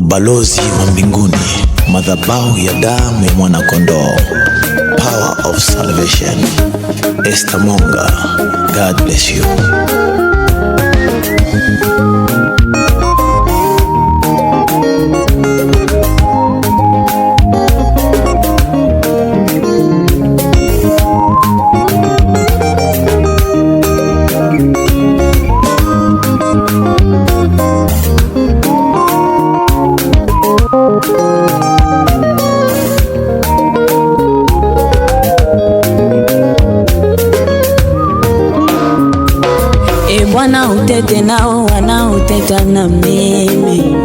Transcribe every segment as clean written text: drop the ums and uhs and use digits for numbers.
Balozi wa mbinguni, madhabahu ya damu ya mwana kondoo, power of salvation. Esther Monga, God bless you. Bwana utete nao wanaoteta na mimi,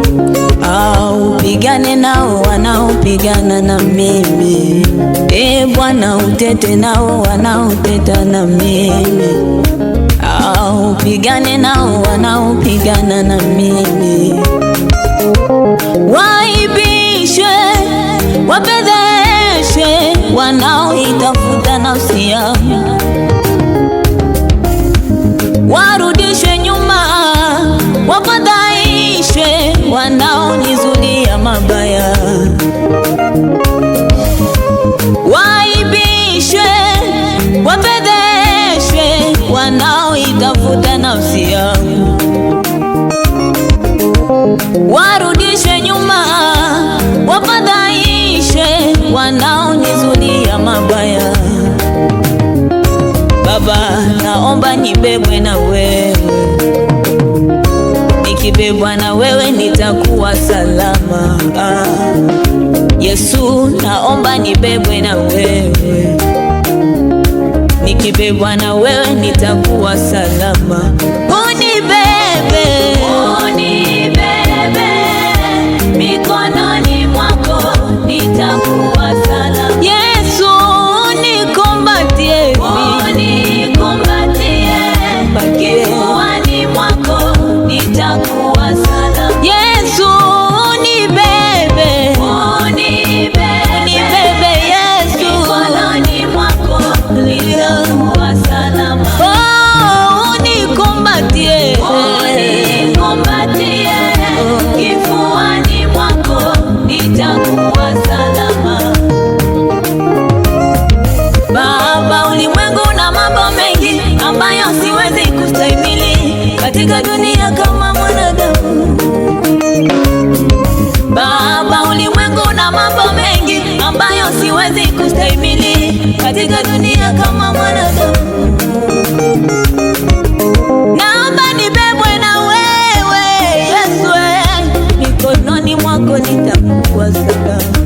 au pigane nao wanaopigana na mimi. Bwana utete nao wanaoteta na mimi, au pigane nao wanaopigana na mimi. Waibishwe, wapedheshwe wanaoitafuta nafsi yangu, warudishwe nyuma, wafadhaishwe wanaonizulia mabaya. Waibishwe, wapedheshwe wanaoitafuta nafsi yangu, warudishwe nyuma, wafadhaishwe wanaonizulia mabaya. Baba, naomba nibebwe na wewe, nikibebwa na wewe nitakuwa salama. Yesu, naomba nibebwe na wewe, nikibebwa na wewe nitakuwa salama. Unibebe, unibebe mikononi mwako, nitakuwa salama. Yesu, nikumbatie, kifuani mwako nitakuwa salama. Yesu, unibebe, unibebe Yesu, mikononi mwako nitakuwa salama. Unikumbatie, unikumbatie, kifuani mwako nitakuwa salama. Baba, ulimwengu na mambo mengi ambayo siwezi kustahimili katika dunia kama mwanadamu. Baba, ulimwengu na mambo mengi ambayo siwezi kustahimili katika dunia kama mwanadamu. Naomba nibebwe na wewe Yesu, mikononi mwako nitakuwa salama.